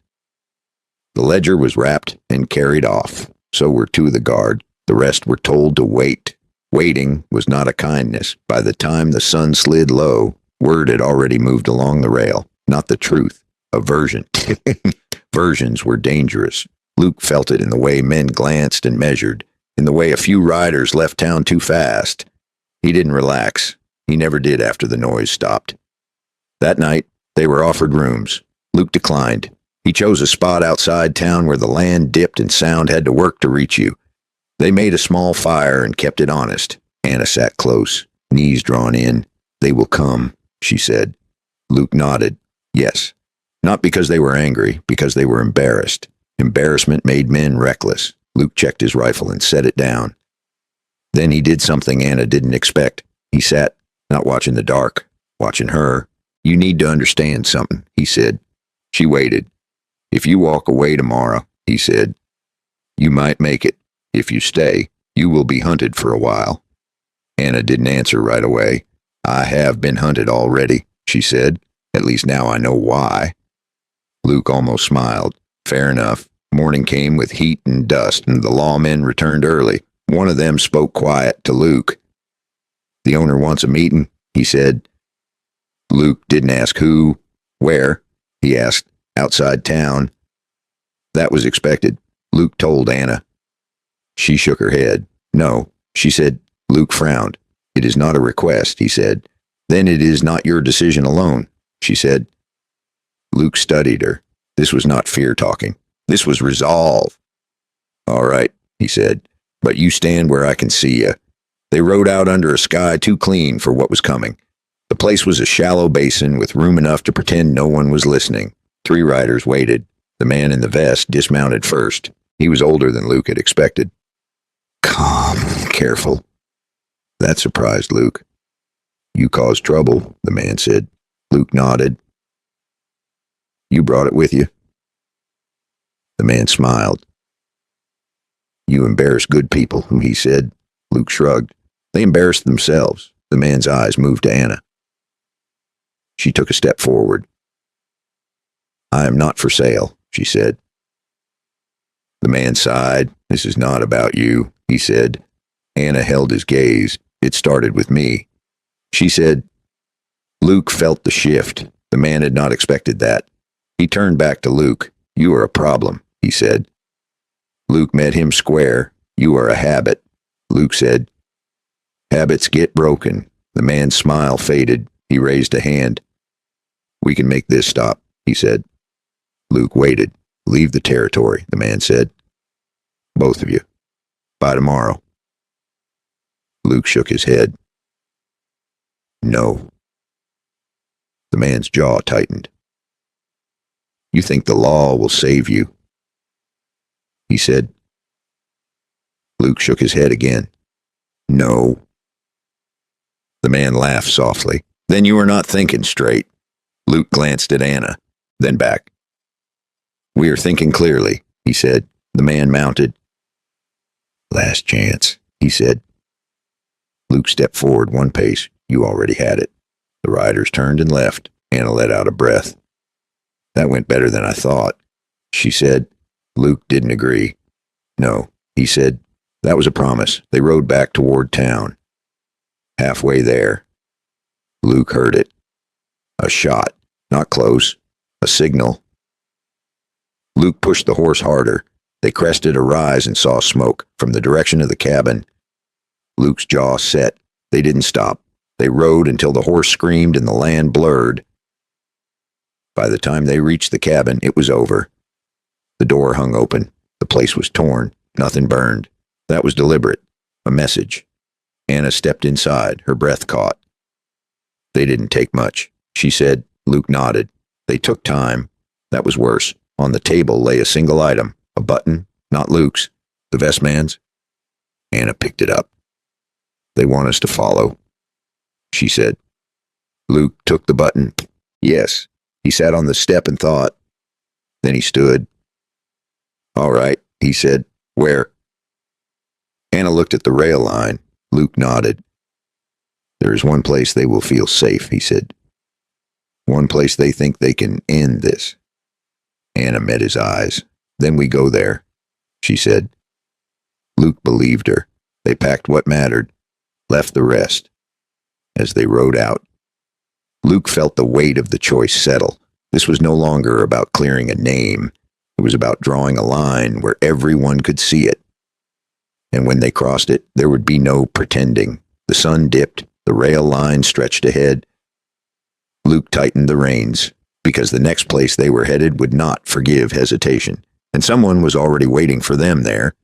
The ledger was wrapped and carried off. So were two of the guard. The rest were told to wait. Waiting was not a kindness. By the time the sun slid low, word had already moved along the rail. Not the truth. A version. Versions were dangerous. Luke felt it in the way men glanced and measured. in the way a few riders left town too fast. He didn't relax. He never did after the noise stopped. That night, they were offered rooms. Luke declined. He chose a spot outside town where the land dipped and sound had to work to reach you. They made a small fire and kept it honest. Anna sat close, knees drawn in. "They will come," she said. Luke nodded. Yes. Not because they were angry, because they were embarrassed. Embarrassment made men reckless. Luke checked his rifle and set it down. Then he did something Anna didn't expect. He sat, not watching the dark, watching her. "You need to understand something," he said. She waited. "If you walk away tomorrow," he said, "you might make it. If you stay, you will be hunted for a while." Anna didn't answer right away. "I have been hunted already," she said. "At least now I know why." Luke almost smiled. Fair enough. Morning came with heat and dust, and the lawmen returned early. One of them spoke quiet to Luke. "The owner wants a meeting," he said. Luke didn't ask who, where. He asked, "Outside town." That was expected. Luke told Anna. She shook her head. "No," she said. Luke frowned. "It is not a request," he said. "Then it is not your decision alone," she said. Luke studied her. This was not fear talking. This was resolve. "All right," he said, "but you stand where I can see you." They rode out under a sky too clean for what was coming. The place was a shallow basin with room enough to pretend no one was listening. 3 riders waited. The man in the vest dismounted first. He was older than Luke had expected. Calm, careful. That surprised Luke. "You caused trouble," the man said. Luke nodded. "You brought it with you?" The man smiled. "You embarrass good people," he said. Luke shrugged. "They embarrassed themselves." The man's eyes moved to Anna. She took a step forward. "I am not for sale," she said. The man sighed. "This is not about you," he said. Anna held his gaze. "It started with me," she said. Luke felt the shift. The man had not expected that. He turned back to Luke. "You are a problem," he said. Luke met him square. "You are a habit," Luke said. "Habits get broken." The man's smile faded. He raised a hand. "We can make this stop," he said. Luke waited. "Leave the territory," the man said. "Both of you. By tomorrow." Luke shook his head. "No." The man's jaw tightened. "You think the law will save you?" he said. Luke shook his head again. "No." The man laughed softly. "Then you are not thinking straight." Luke glanced at Anna, then back. "We are thinking clearly," he said. The man mounted. "Last chance," he said. Luke stepped forward 1 pace. "You already had it." The riders turned and left. Anna let out a breath. "That went better than I thought," she said. Luke didn't agree. "No," he said. "That was a promise." They rode back toward town. Halfway there, Luke heard it. A shot. Not close. A signal. Luke pushed the horse harder. They crested a rise and saw smoke from the direction of the cabin. Luke's jaw set. They didn't stop. They rode until the horse screamed and the land blurred. By the time they reached the cabin, it was over. The door hung open. The place was torn. Nothing burned. That was deliberate. A message. Anna stepped inside. Her breath caught. "They didn't take much," she said. Luke nodded. "They took time." That was worse. On the table lay a single item. A button. Not Luke's. The vest man's. Anna picked it up. "They want us to follow," she said. Luke took the button. Yes. He sat on the step and thought. Then he stood. "All right," he said. "Where?" Anna looked at the rail line. Luke nodded. "There is one place they will feel safe," he said. "One place they think they can end this." Anna met his eyes. "Then we go there," she said. Luke believed her. They packed what mattered, left the rest. As they rode out, Luke felt the weight of the choice settle. This was no longer about clearing a name. It was about drawing a line where everyone could see it. And when they crossed it, there would be no pretending. The sun dipped, the rail line stretched ahead. Luke tightened the reins, because the next place they were headed would not forgive hesitation, and someone was already waiting for them there.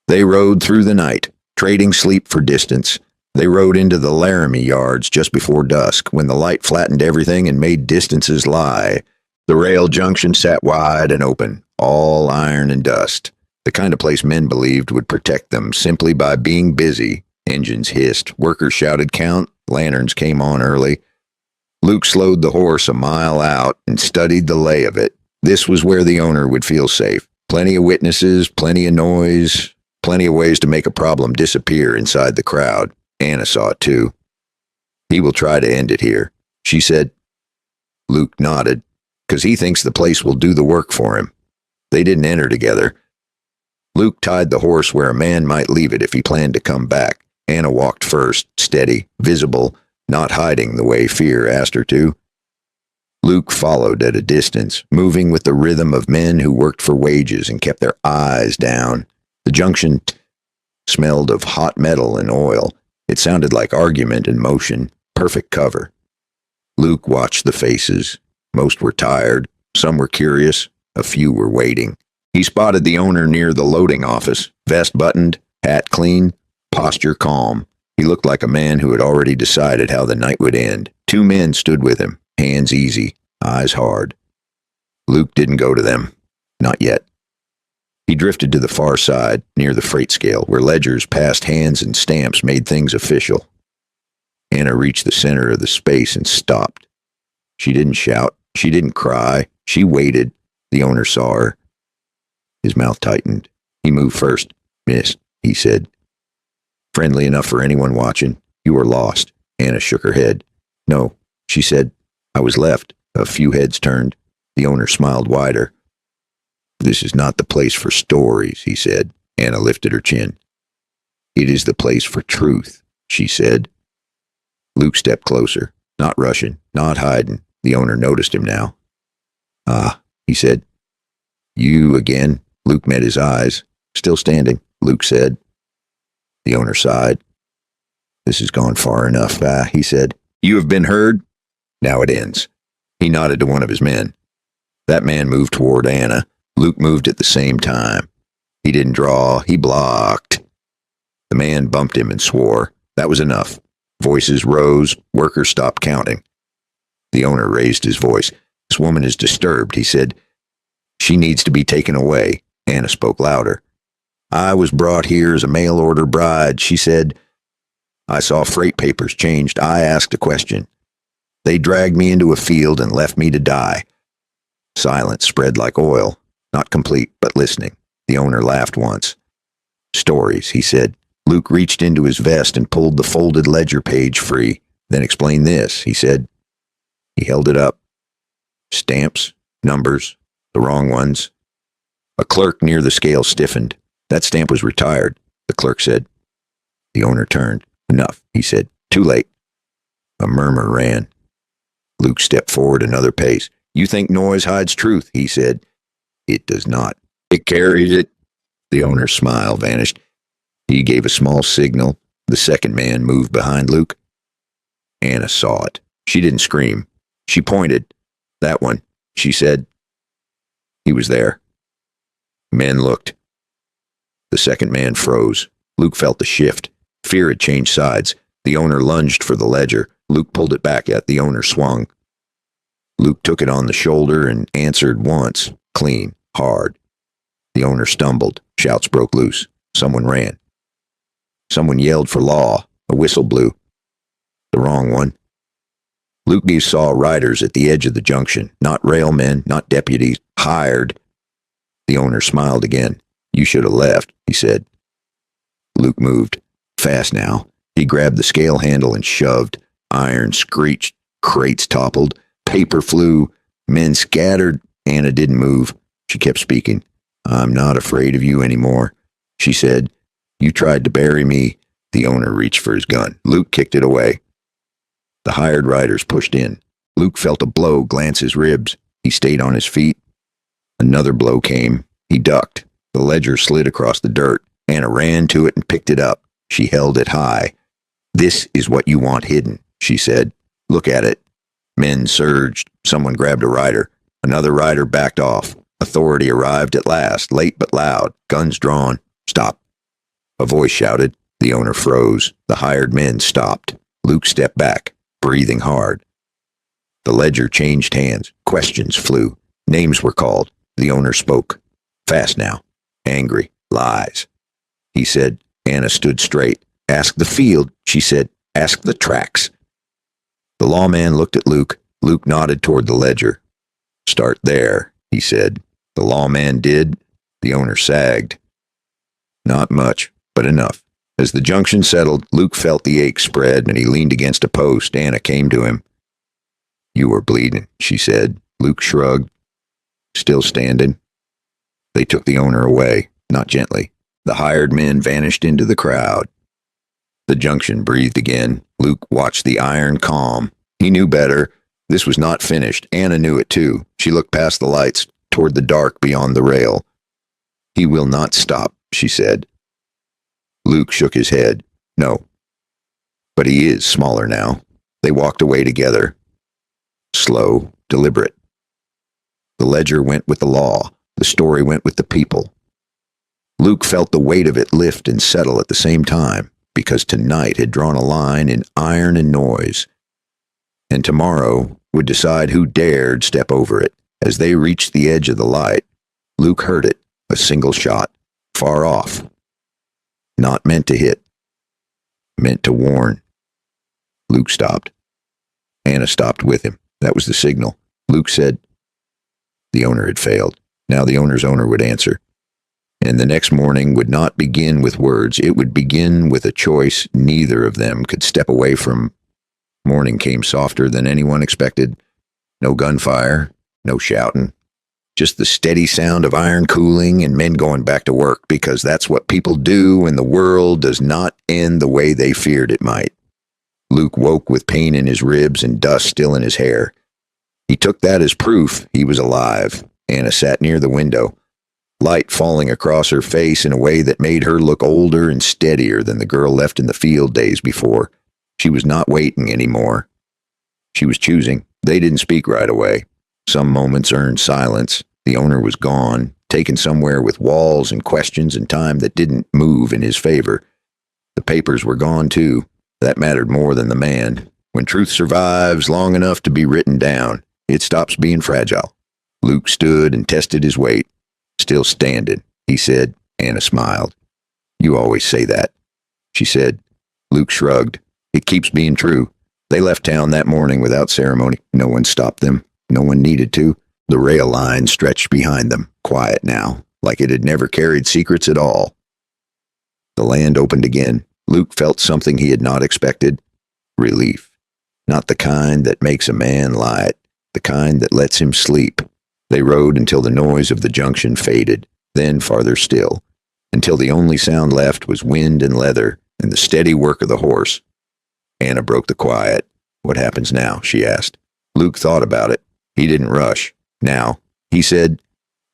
They rode through the night, trading sleep for distance. They rode into the Laramie yards just before dusk, when the light flattened everything and made distances lie. The rail junction sat wide and open, all iron and dust, the kind of place men believed would protect them simply by being busy. Engines hissed, workers shouted count, lanterns came on early. Luke slowed the horse a mile out and studied the lay of it. This was where the owner would feel safe. Plenty of witnesses, plenty of noise, plenty of ways to make a problem disappear inside the crowd. Anna saw it too. "He will try to end it here," she said. Luke nodded, "'cause he thinks the place will do the work for him." They didn't enter together. Luke tied the horse where a man might leave it if he planned to come back. Anna walked first, steady, visible, not hiding the way fear asked her to. Luke followed at a distance, moving with the rhythm of men who worked for wages and kept their eyes down. The junction smelled of hot metal and oil. It sounded like argument in motion, perfect cover. Luke watched the faces. Most were tired, some were curious, a few were waiting. He spotted the owner near the loading office, vest buttoned, hat clean, posture calm. He looked like a man who had already decided how the night would end. Two men stood with him, hands easy, eyes hard. Luke didn't go to them. Not yet. He drifted to the far side, near the freight scale, where ledgers passed hands and stamps made things official. Anna reached the center of the space and stopped. She didn't shout. She didn't cry. She waited. The owner saw her. His mouth tightened. He moved first. "Miss," he said. "Friendly enough for anyone watching. You were lost." Anna shook her head. "No," she said. "I was left." A few heads turned. The owner smiled wider. "This is not the place for stories," he said. Anna lifted her chin. "It is the place for truth," she said. Luke stepped closer, not rushing, not hiding. The owner noticed him now. "Ah," he said. "You again?" Luke met his eyes. "Still standing," Luke said. The owner sighed. "This has gone far enough," he said. "You have been heard. Now it ends." He nodded to one of his men. That man moved toward Anna. Luke moved at the same time. He didn't draw. He blocked. The man bumped him and swore. That was enough. Voices rose. Workers stopped counting. The owner raised his voice. "This woman is disturbed," he said. "She needs to be taken away." Anna spoke louder. "I was brought here as a mail-order bride," she said. "I saw freight papers changed. I asked a question. They dragged me into a field and left me to die." Silence spread like oil. Not complete, but listening. The owner laughed once. "Stories," he said. Luke reached into his vest and pulled the folded ledger page free. "Then explain this," he said. He held it up. Stamps, numbers, the wrong ones. A clerk near the scale stiffened. "That stamp was retired," the clerk said. The owner turned. "Enough," he said. "Too late." A murmur ran. Luke stepped forward another pace. "You think noise hides truth," he said. "It does not. It carries it." The owner's smile vanished. He gave a small signal. The second man moved behind Luke. Anna saw it. She didn't scream. She pointed. "That one," she said. He was there. Men looked. The second man froze. Luke felt the shift. Fear had changed sides. The owner lunged for the ledger. Luke pulled it back at the owner swung. Luke took it on the shoulder and answered once, clean, hard. The owner stumbled. Shouts broke loose. Someone ran. Someone yelled for law. A whistle blew. The wrong one. Luke saw riders at the edge of the junction. Not railmen, not deputies. Hired. The owner smiled again. "You should have left," he said. Luke moved. Fast now. He grabbed the scale handle and shoved. Iron screeched. Crates toppled. Paper flew. Men scattered. Anna didn't move. She kept speaking. "I'm not afraid of you anymore," she said. "You tried to bury me." The owner reached for his gun. Luke kicked it away. The hired riders pushed in. Luke felt a blow glance his ribs. He stayed on his feet. Another blow came. He ducked. The ledger slid across the dirt. Anna ran to it and picked it up. She held it high. "This is what you want hidden," she said. "Look at it." Men surged. Someone grabbed a rider. Another rider backed off. Authority arrived at last, late but loud, guns drawn. "Stop." A voice shouted. The owner froze. The hired men stopped. Luke stepped back, breathing hard. The ledger changed hands. Questions flew. Names were called. The owner spoke. Fast now. Angry. Lies. He said. Anna stood straight. "Ask the field," she said. "Ask the tracks." The lawman looked at Luke. Luke nodded toward the ledger. "Start there," he said. The lawman did. The owner sagged. Not much, but enough. As the junction settled, Luke felt the ache spread, and he leaned against a post. Anna came to him. "You were bleeding," she said. Luke shrugged. "Still standing." They took the owner away, not gently. The hired men vanished into the crowd. The junction breathed again. Luke watched the iron calm. He knew better. This was not finished. Anna knew it too. She looked past the lights, toward the dark beyond the rail. "He will not stop," she said. Luke shook his head. "No." "But he is smaller now." They walked away together. Slow, deliberate. The ledger went with the law. The story went with the people. Luke felt the weight of it lift and settle at the same time, because tonight had drawn a line in iron and noise. And tomorrow would decide who dared step over it. As they reached the edge of the light, Luke heard it, a single shot, far off. Not meant to hit. Meant to warn. Luke stopped. Anna stopped with him. That was the signal. Luke said, the owner had failed. Now the owner's owner would answer. And the next morning would not begin with words. It would begin with a choice neither of them could step away from. Morning came softer than anyone expected. No gunfire, no shouting. Just the steady sound of iron cooling and men going back to work, because that's what people do when the world does not end the way they feared it might. Luke woke with pain in his ribs and dust still in his hair. He took that as proof he was alive. Anna sat near the window, light falling across her face in a way that made her look older and steadier than the girl left in the field days before. She was not waiting anymore. She was choosing. They didn't speak right away. Some moments earned silence. The owner was gone, taken somewhere with walls and questions and time that didn't move in his favor. The papers were gone too. That mattered more than the man. When truth survives long enough to be written down, it stops being fragile. Luke stood and tested his weight. "Still standing," he said. Anna smiled. "You always say that," she said. Luke shrugged. "It keeps being true." They left town that morning without ceremony. No one stopped them. No one needed to. The rail line stretched behind them, quiet now, like it had never carried secrets at all. The land opened again. Luke felt something he had not expected. Relief. Not the kind that makes a man lie, the kind that lets him sleep. They rode until the noise of the junction faded, then farther still, until the only sound left was wind and leather and the steady work of the horse. Anna broke the quiet. "What happens now?" she asked. Luke thought about it. He didn't rush. "Now," he said,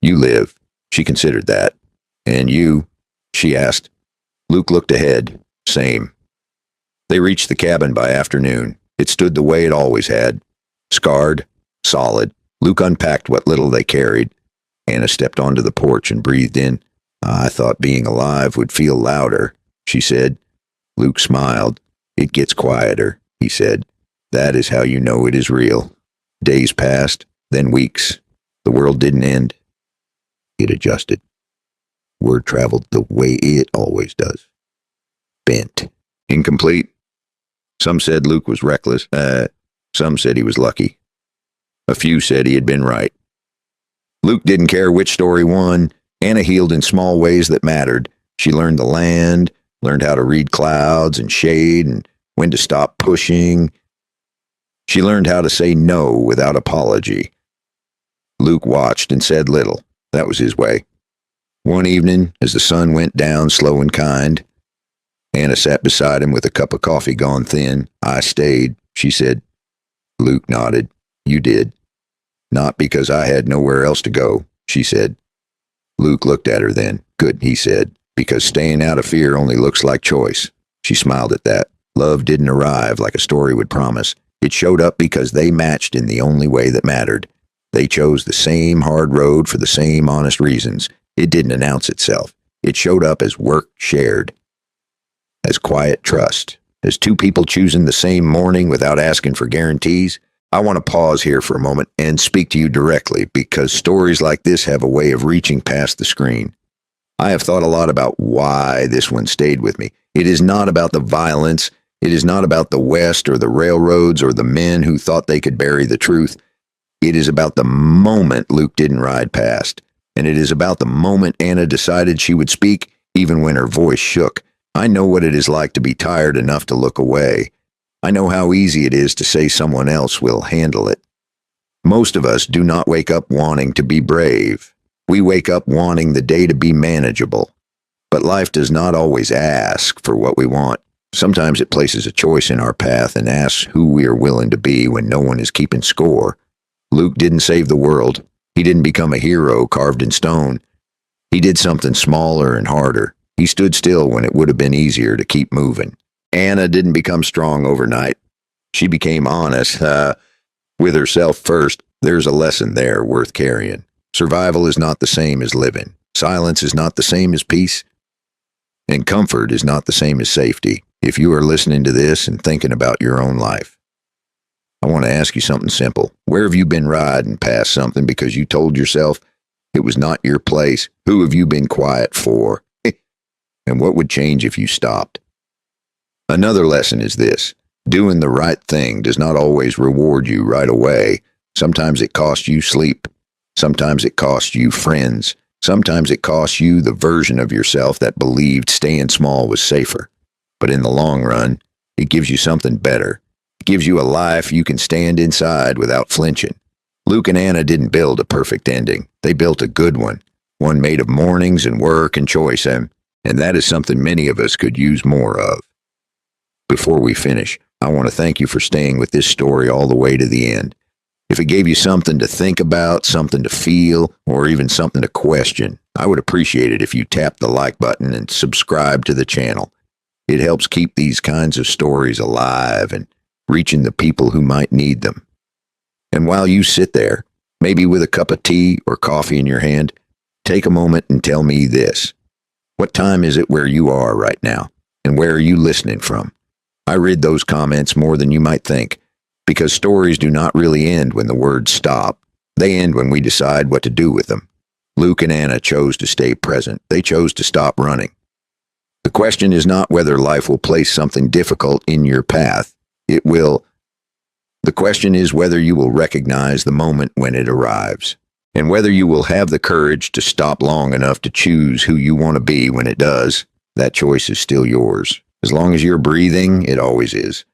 "you live." She considered that. "And you?" she asked. Luke looked ahead. Same. They reached the cabin by afternoon. It stood the way it always had. Scarred, solid. Luke unpacked what little they carried. Anna stepped onto the porch and breathed in. "I thought being alive would feel louder," she said. Luke smiled. "It gets quieter," he said. "That is how you know it is real." Days passed, then weeks. The world didn't end. It adjusted. Word traveled the way it always does. Bent. Incomplete. Some said Luke was reckless. Some said he was lucky. A few said he had been right. Luke didn't care which story won. Anna healed in small ways that mattered. She learned the land, learned how to read clouds and shade and when to stop pushing. She learned how to say no without apology. Luke watched and said little. That was his way. One evening, as the sun went down slow and kind, Anna sat beside him with a cup of coffee gone thin. "I stayed," she said. Luke nodded. "You did." "Not because I had nowhere else to go," she said. Luke looked at her then. "Good," he said, because staying out of fear only looks like choice. She smiled at that. Love didn't arrive like a story would promise. It showed up because they matched in the only way that mattered. They chose the same hard road for the same honest reasons. It didn't announce itself. It showed up as work shared, as quiet trust, as two people choosing the same morning without asking for guarantees. I want to pause here for a moment and speak to you directly because stories like this have a way of reaching past the screen. I have thought a lot about why this one stayed with me. It is not about the violence. It is not about the West or the railroads or the men who thought they could bury the truth. It is about the moment Luke didn't ride past. And it is about the moment Anna decided she would speak, even when her voice shook. I know what it is like to be tired enough to look away. I know how easy it is to say someone else will handle it. Most of us do not wake up wanting to be brave. We wake up wanting the day to be manageable. But life does not always ask for what we want. Sometimes it places a choice in our path and asks who we are willing to be when no one is keeping score. Luke didn't save the world. He didn't become a hero carved in stone. He did something smaller and harder. He stood still when it would have been easier to keep moving. Anna didn't become strong overnight. She became honest with herself first. There's a lesson there worth carrying. Survival is not the same as living. Silence is not the same as peace. And comfort is not the same as safety. If you are listening to this and thinking about your own life, I want to ask you something simple. Where have you been riding past something because you told yourself it was not your place? Who have you been quiet for? And what would change if you stopped? Another lesson is this. Doing the right thing does not always reward you right away. Sometimes it costs you sleep. Sometimes it costs you friends. Sometimes it costs you the version of yourself that believed staying small was safer. But in the long run, it gives you something better. It gives you a life you can stand inside without flinching. Luke and Anna didn't build a perfect ending. They built a good one made of mornings and work and choice, and that is something many of us could use more of. Before we finish, I want to thank you for staying with this story all the way to the end. If it gave you something to think about, something to feel, or even something to question, I would appreciate it if you tapped the like button and subscribe to the channel. It helps keep these kinds of stories alive and reaching the people who might need them. And while you sit there, maybe with a cup of tea or coffee in your hand, take a moment and tell me this. What time is it where you are right now? And where are you listening from? I read those comments more than you might think, because stories do not really end when the words stop. They end when we decide what to do with them. Luke and Anna chose to stay present. They chose to stop running. The question is not whether life will place something difficult in your path. It will. The question is whether you will recognize the moment when it arrives, and whether you will have the courage to stop long enough to choose who you want to be when it does. That choice is still yours. As long as you're breathing, it always is.